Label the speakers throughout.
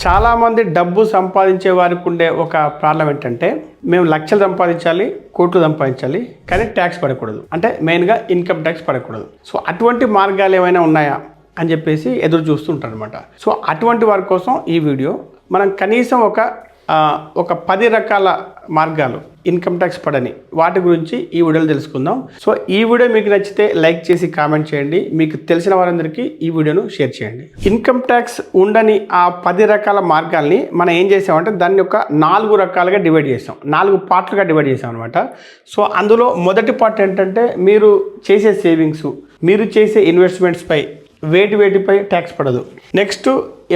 Speaker 1: చాలామంది డబ్బు సంపాదించే వారికి ఉండే ఒక ప్రాబ్లం ఏంటంటే మేము లక్షలు సంపాదించాలి, కోట్లు సంపాదించాలి, కానీ ట్యాక్స్ పడకూడదు. అంటే మెయిన్గా ఇన్కమ్ ట్యాక్స్ పడకూడదు. సో అటువంటి మార్గాలు ఏమైనా ఉన్నాయా అని చెప్పేసి ఎదురు చూస్తుంటారు అనమాట. సో అటువంటి వారి కోసం ఈ వీడియో. మనం కనీసం ఒక 10 రకాల మార్గాలు ఇన్కమ్ ట్యాక్స్ పడని వాటి గురించి ఈ వీడియోలో తెలుసుకుందాం. సో ఈ వీడియో మీకు నచ్చితే లైక్ చేసి కామెంట్ చేయండి. మీకు తెలిసిన వారందరికీ ఈ వీడియోను షేర్ చేయండి. ఇన్కమ్ ట్యాక్స్ ఉండని ఆ 10 రకాల మార్గాల్ని మనం ఏం చేసామంటే దాన్ని ఒక 4 రకాలుగా డివైడ్ చేసాం, 4 పార్ట్లుగా డివైడ్ చేసాం అనమాట. సో అందులో మొదటి పార్ట్ ఏంటంటే మీరు చేసే సేవింగ్స్, మీరు చేసే ఇన్వెస్ట్మెంట్స్పై వేటిపై ట్యాక్స్ పడదు. నెక్స్ట్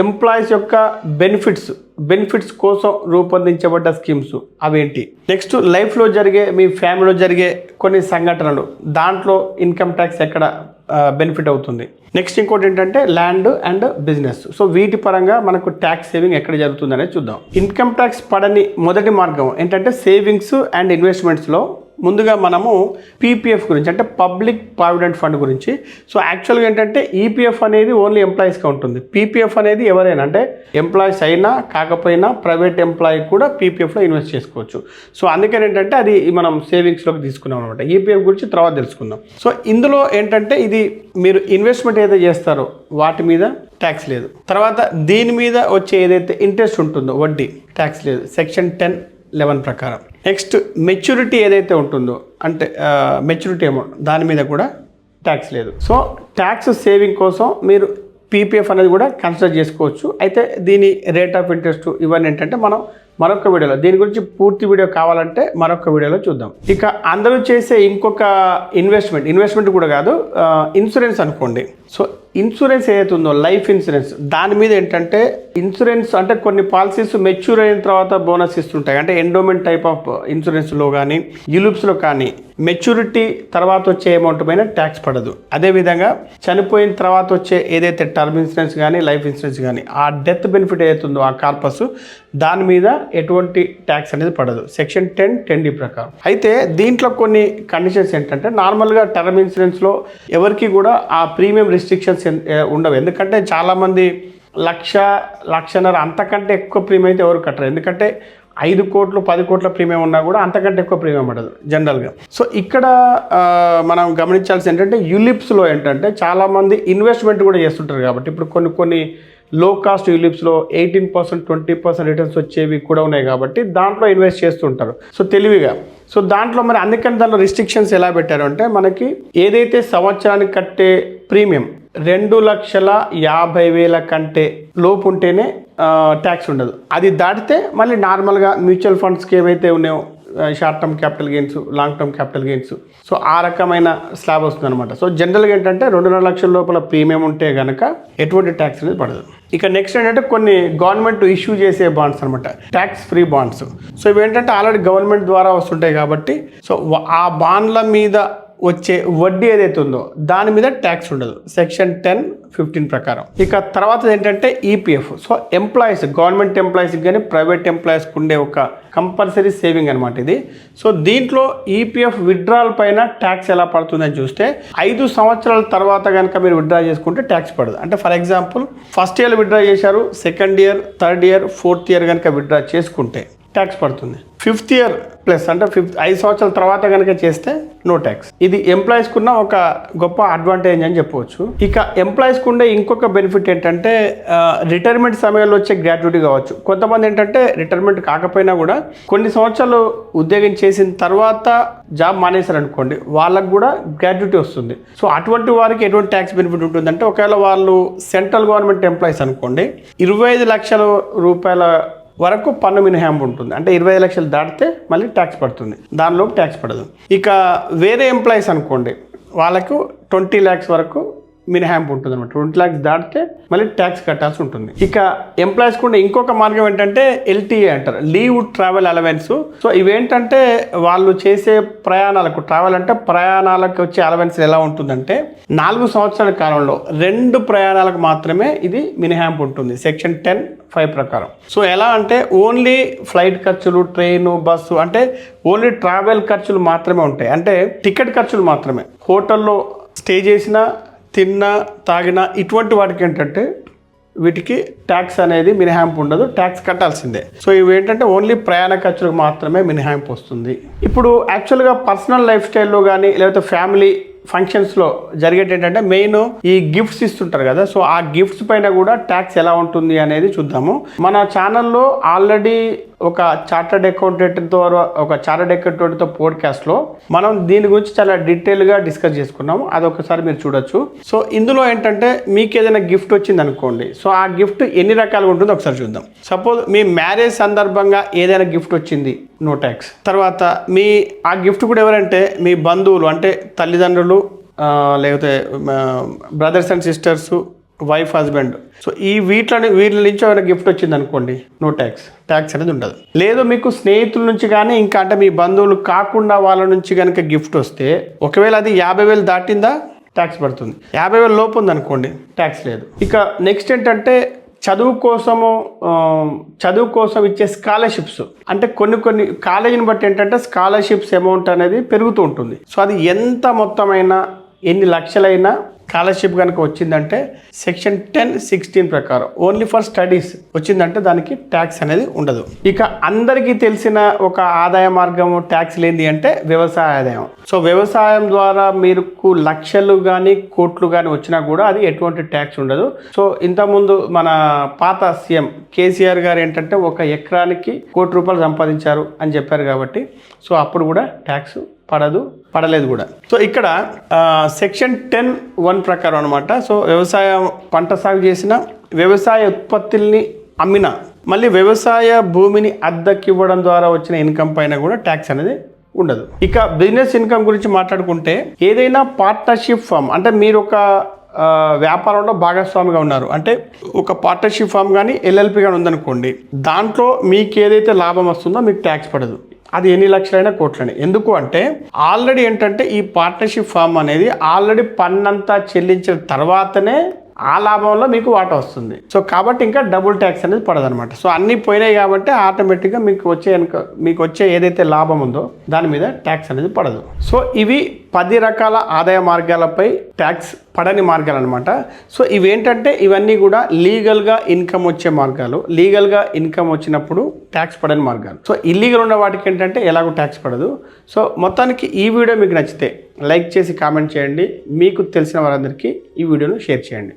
Speaker 1: ఎంప్లాయీస్ యొక్క బెనిఫిట్స్ కోసం రూపొందించబడ్డ స్కీమ్స్ అవేంటి. నెక్స్ట్ లైఫ్లో జరిగే, మీ ఫ్యామిలీలో జరిగే కొన్ని సంఘటనలు, దాంట్లో ఇన్కమ్ ట్యాక్స్ ఎక్కడ బెనిఫిట్ అవుతుంది. నెక్స్ట్ ఇంకోటి ఏంటంటే ల్యాండ్ అండ్ బిజినెస్. సో వీటి పరంగా మనకు ట్యాక్స్ సేవింగ్ ఎక్కడ జరుగుతుంది అనేది చూద్దాం. ఇన్కమ్ ట్యాక్స్ పడని మొదటి మార్గం ఏంటంటే సేవింగ్స్ అండ్ ఇన్వెస్ట్మెంట్స్లో ముందుగా మనము పీపీఎఫ్ గురించి, అంటే పబ్లిక్ ప్రావిడెంట్ ఫండ్ గురించి. సో యాక్చువల్గా ఏంటంటే ఈపీఎఫ్ అనేది ఓన్లీ ఎంప్లాయీస్గా ఉంటుంది. పీపీఎఫ్ అనేది ఎవరైనా, అంటే ఎంప్లాయీస్ అయినా కాకపోయినా ప్రైవేట్ ఎంప్లాయీ కూడా పీపీఎఫ్లో ఇన్వెస్ట్ చేసుకోవచ్చు. సో అందుకని ఏంటంటే అది మనం సేవింగ్స్లోకి తీసుకున్నాం అనమాట. ఈపీఎఫ్ గురించి తర్వాత తెలుసుకుందాం. సో ఇందులో ఏంటంటే ఇది మీరు ఇన్వెస్ట్మెంట్ ఏదైతే చేస్తారో వాటి మీద ట్యాక్స్ లేదు. తర్వాత దీని మీద వచ్చే ఏదైతే ఇంట్రెస్ట్ ఉంటుందో వడ్డీ, ట్యాక్స్ లేదు సెక్షన్ 10(11) ప్రకారం. నెక్స్ట్ మెచ్యూరిటీ ఏదైతే ఉంటుందో, అంటే మెచ్యూరిటీ అమౌంట్, దాని మీద కూడా ట్యాక్స్ లేదు. సో ట్యాక్స్ సేవింగ్ కోసం మీరు పీపీఎఫ్ అనేది కూడా కన్సిడర్ చేసుకోవచ్చు. అయితే దీని రేట్ ఆఫ్ ఇంట్రెస్ట్ ఇవన్నీ ఏంటంటే మనం మరొక వీడియోలో, దీని గురించి పూర్తి వీడియో కావాలంటే మరొక వీడియోలో చూద్దాం. ఇక అందరూ చేసే ఇంకొక ఇన్వెస్ట్మెంట్ కూడా కాదు, ఇన్సూరెన్స్ అనుకోండి. సో ఇన్సూరెన్స్ ఏదైతే ఉందో లైఫ్ ఇన్సూరెన్స్, దాని మీద ఏంటంటే ఇన్సూరెన్స్ అంటే కొన్ని పాలసీస్ మెచ్యూర్ అయిన తర్వాత బోనస్ ఇస్తుంటాయి. అంటే ఎండోమెంట్ టైప్ ఆఫ్ ఇన్సూరెన్స్లో కానీ యూలిప్స్లో కానీ మెచ్యూరిటీ తర్వాత వచ్చే అమౌంట్ పైన ట్యాక్స్ పడదు. అదేవిధంగా చనిపోయిన తర్వాత వచ్చే ఏదైతే టర్మ్ ఇన్సూరెన్స్ కానీ లైఫ్ ఇన్సూరెన్స్ కానీ ఆ డెత్ బెనిఫిట్ ఏదైతే ఉందో ఆ కార్పస్, దాని మీద ఎటువంటి ట్యాక్స్ అనేది పడదు సెక్షన్ 10(10)(d) ప్రకారం. అయితే దీంట్లో కొన్ని కండిషన్స్ ఏంటంటే నార్మల్గా టర్మ్ ఇన్సూరెన్స్లో ఎవరికి కూడా ఆ ప్రీమియం రిస్ట్రిక్షన్స్ ఉండవు. ఎందుకంటే చాలామంది 1,00,000 అంతకంటే ఎక్కువ ప్రీమియం అయితే ఎవరు కట్టరు. ఎందుకంటే 5 కోట్లు 10 కోట్ల ప్రీమియం ఉన్నా కూడా అంతకంటే ఎక్కువ ప్రీమియం పడదు జనరల్గా. సో ఇక్కడ మనం గమనించాల్సి ఏంటంటే యూలిప్స్లో ఏంటంటే చాలామంది ఇన్వెస్ట్మెంట్ కూడా చేస్తుంటారు. కాబట్టి ఇప్పుడు కొన్ని లో కాస్ట్ యూలిప్స్లో 18%, 20% రిటర్న్స్ వచ్చేవి కూడా ఉన్నాయి. కాబట్టి దాంట్లో ఇన్వెస్ట్ చేస్తుంటారు సో తెలివిగా. సో దాంట్లో మరి అందుకని దాంట్లో రిస్ట్రిక్షన్స్ ఎలా పెట్టారు అంటే మనకి ఏదైతే సంవత్సరానికి కట్టే ప్రీమియం 2,50,000 కంటే లోపు ఉంటేనే ట్యాక్స్ ఉండదు. అది దాటితే మళ్ళీ నార్మల్గా మ్యూచువల్ ఫండ్స్కి ఏవైతే ఉన్నాయో short term capital gains, long term capital gains, so ఆ రకమైన స్లాబ్ వస్తుంది అనమాట. సో జనరల్గా ఏంటంటే 2.5 లక్షల లోపల ప్రీమియం ఉంటే కనుక ఎటువంటి ట్యాక్స్ అనేది పడదు. ఇక నెక్స్ట్ ఏంటంటే కొన్ని గవర్నమెంట్ ఇష్యూ చేసే బాండ్స్ అనమాట, ట్యాక్స్ ఫ్రీ బాండ్స్. సో ఇవి ఏంటంటే ఆల్రెడీ గవర్నమెంట్ ద్వారా వస్తుంటాయి కాబట్టి సో ఆ బాండ్ల మీద వచ్చే వడ్డీ ఏదైతే ఉందో దాని మీద ట్యాక్స్ ఉండదు సెక్షన్ 10(15) ప్రకారం. ఇక తర్వాత ఏంటంటే ఈపీఎఫ్. సో ఎంప్లాయీస్, గవర్నమెంట్ ఎంప్లాయీస్కి కానీ ప్రైవేట్ ఎంప్లాయీస్కి ఉండే ఒక కంపల్సరీ సేవింగ్ అనమాట ఇది. సో దీంట్లో ఈపీఎఫ్ విత్డ్రాల్ పైన ట్యాక్స్ ఎలా పడుతుందని చూస్తే 5 సంవత్సరాల తర్వాత కనుక మీరు విత్డ్రా చేసుకుంటే ట్యాక్స్ పడదు. అంటే for example first year withdraw చేశారు, second year, third year, fourth year కనుక విత్డ్రా చేసుకుంటే ట్యాక్స్ పడుతుంది. 5th ఇయర్ ప్లస్ అంటే 5 సంవత్సరాల తర్వాత కనుక చేస్తే నో ట్యాక్స్. ఇది ఎంప్లాయీస్కి ఉన్న ఒక గొప్ప అడ్వాంటేజ్ అని చెప్పవచ్చు. ఇక ఎంప్లాయీస్కి ఉండే ఇంకొక బెనిఫిట్ ఏంటంటే రిటైర్మెంట్ సమయంలో వచ్చే గ్రాట్యుటీ కావచ్చు. కొంతమంది ఏంటంటే రిటైర్మెంట్ కాకపోయినా కూడా కొన్ని సంవత్సరాలు ఉద్యోగం చేసిన తర్వాత జాబ్ మానేశారు అనుకోండి, వాళ్ళకు కూడా గ్రాట్యుటీ వస్తుంది. సో అటువంటి వారికి ఎటువంటి ట్యాక్స్ బెనిఫిట్ ఉంటుందంటే ఒకవేళ వాళ్ళు సెంట్రల్ గవర్నమెంట్ ఎంప్లాయీస్ అనుకోండి, 25 లక్షల రూపాయల వరకు పన్ను మినహాయింపు ఉంటుంది. అంటే 25 లక్షలు దాటితే మళ్ళీ ట్యాక్స్ పడుతుంది, దానిలోపు ట్యాక్స్ పడదు. ఇక వేరే ఎంప్లాయీస్ అనుకోండి వాళ్ళకు 20 lakhs వరకు మినహాయింపు ఉంటుంది అనమాట. 20 lakhs దాటితే మళ్ళీ ట్యాక్స్ కట్టాల్సి ఉంటుంది. ఇక ఎంప్లాయీస్ కూడా ఇంకొక మార్గం ఏంటంటే ఎల్టీఏ అంటారు, లీవ్ ట్రావెల్ అలవెన్స్. సో ఇవేంటంటే వాళ్ళు చేసే ప్రయాణాలకు, ట్రావెల్ అంటే ప్రయాణాలకు వచ్చే అలవెన్స్ ఎలా ఉంటుందంటే 4 సంవత్సరాల కాలంలో 2 ప్రయాణాలకు మాత్రమే ఇది మినహాయింపు ఉంటుంది సెక్షన్ 10(5) ప్రకారం. సో ఎలా అంటే ఓన్లీ ఫ్లైట్ ఖర్చులు, ట్రైను, బస్సు, అంటే ఓన్లీ ట్రావెల్ ఖర్చులు మాత్రమే ఉంటాయి. అంటే టికెట్ ఖర్చులు మాత్రమే. హోటల్లో స్టే చేసినా, తిన్నా, తాగినా ఇటువంటి వాటికి ఏంటంటే వీటికి ట్యాక్స్ అనేది మినహాయింపు ఉండదు, ట్యాక్స్ కట్టాల్సిందే. సో ఇవి ఏంటంటే ఓన్లీ ప్రయాణ ఖర్చులకు మాత్రమే మినహాయింపు వస్తుంది. ఇప్పుడు యాక్చువల్గా పర్సనల్ లైఫ్ స్టైల్లో కానీ లేకపోతే ఫ్యామిలీ ఫంక్షన్స్లో జరిగేది ఏంటంటే మెయిన్ ఈ గిఫ్ట్స్ ఇస్తుంటారు కదా, సో ఆ గిఫ్ట్స్ పైన కూడా ట్యాక్స్ ఎలా ఉంటుంది అనేది చూద్దాము. మన ఛానల్లో ఆల్రెడీ ఒక చార్టర్డ్ అకౌంటెంట్తో పోడ్కాస్ట్లో మనం దీని గురించి చాలా డీటెయిల్గా డిస్కస్ చేసుకున్నాము, అదొకసారి మీరు చూడొచ్చు. సో ఇందులో ఏంటంటే మీకు ఏదైనా గిఫ్ట్ వచ్చింది అనుకోండి, సో ఆ గిఫ్ట్ ఎన్ని రకాలుగా ఉంటుందో ఒకసారి చూద్దాం. సపోజ్ మీ మ్యారేజ్ సందర్భంగా ఏదైనా గిఫ్ట్ వచ్చింది, నో ట్యాక్స్. తర్వాత ఆ గిఫ్ట్ కూడా ఎవరంటే మీ బంధువులు అంటే తల్లిదండ్రులు, లేకపోతే brothers and sisters, wife, husband. So వీళ్ళ నుంచి ఏమైనా గిఫ్ట్ వచ్చింది అనుకోండి, నో ట్యాక్స్ అనేది ఉండదు. లేదు మీకు స్నేహితుల నుంచి కానీ ఇంకా అంటే మీ బంధువులు కాకుండా వాళ్ళ నుంచి కనుక గిఫ్ట్ వస్తే ఒకవేళ అది 50,000 దాటిందా ట్యాక్స్ పడుతుంది, 50,000 లోపు ఉంది అనుకోండి ట్యాక్స్ లేదు. ఇక నెక్స్ట్ ఏంటంటే చదువు కోసం ఇచ్చే స్కాలర్షిప్స్. అంటే కొన్ని కాలేజీని బట్టి ఏంటంటే స్కాలర్షిప్స్ అమౌంట్ అనేది పెరుగుతూ ఉంటుంది. సో అది ఎంత మొత్తమైనా ఎన్ని లక్షలైనా స్కాలర్షిప్ కనుక వచ్చిందంటే సెక్షన్ 10(16) ప్రకారం ఓన్లీ ఫర్ స్టడీస్ వచ్చిందంటే దానికి ట్యాక్స్ అనేది ఉండదు. ఇక అందరికీ తెలిసిన ఒక ఆదాయ మార్గం ట్యాక్స్ లేనిది అంటే వ్యవసాయ ఆదాయం. సో వ్యవసాయం ద్వారా మీకు లక్షలు కానీ కోట్లు కానీ వచ్చినా కూడా అది ఎటువంటి ట్యాక్స్ ఉండదు. సో ఇంతకుముందు మన పాత సీఎం కేసీఆర్ గారు ఏంటంటే 1 ఎకరానికి ₹1,00,00,000 సంపాదించారు అని చెప్పారు కాబట్టి సో అప్పుడు కూడా ట్యాక్స్ పడలేదు కూడా. సో ఇక్కడ సెక్షన్ 10(1) ప్రకారం అనమాట. సో వ్యవసాయం పంట సాగు చేసిన, వ్యవసాయ ఉత్పత్తుల్ని అమ్మిన, మళ్ళీ వ్యవసాయ భూమిని అద్దెకి ఇవ్వడం ద్వారా వచ్చిన ఇన్కమ్ పైన కూడా ట్యాక్స్ అనేది ఉండదు. ఇక బిజినెస్ ఇన్కమ్ గురించి మాట్లాడుకుంటే ఏదైనా పార్ట్నర్షిప్ ఫామ్ అంటే మీరు ఒక వ్యాపారంలో భాగస్వామిగా ఉన్నారు అంటే ఒక పార్ట్నర్షిప్ ఫామ్ కానీ LLP కానీ ఉందనుకోండి, దాంట్లో మీకు ఏదైతే లాభం వస్తుందో మీకు ట్యాక్స్ పడదు, అది ఎన్ని లక్షలైనా కోట్లని. ఎందుకు అంటే ఆల్రెడీ ఏంటంటే ఈ పార్ట్నర్షిప్ ఫామ్ అనేది ఆల్రెడీ పన్నంతా చెల్లించిన తర్వాతనే ఆ లాభంలో మీకు వాటా వస్తుంది. సో కాబట్టి ఇంకా డబుల్ ట్యాక్స్ అనేది పడదనమాట. సో అన్నీ పోయినాయి కాబట్టి ఆటోమేటిక్గా మీకు వచ్చే ఏదైతే లాభం ఉందో దాని మీద ట్యాక్స్ అనేది పడదు. సో ఇవి 10 రకాల ఆదాయ మార్గాలపై ట్యాక్స్ పడని మార్గాలు అనమాట. సో ఇవేంటంటే ఇవన్నీ కూడా లీగల్గా ఇన్కమ్ వచ్చే మార్గాలు. లీగల్గా ఇన్కమ్ వచ్చినప్పుడు ట్యాక్స్ పడని మార్గాలు. సో ఇల్లీగల్ ఉన్న వాటికి ఏంటంటే ఎలాగో ట్యాక్స్ పడదు. సో మొత్తానికి ఈ వీడియో మీకు నచ్చితే లైక్ చేసి కామెంట్ చేయండి, మీకు తెలిసిన వారందరికీ ఈ వీడియోను షేర్ చేయండి.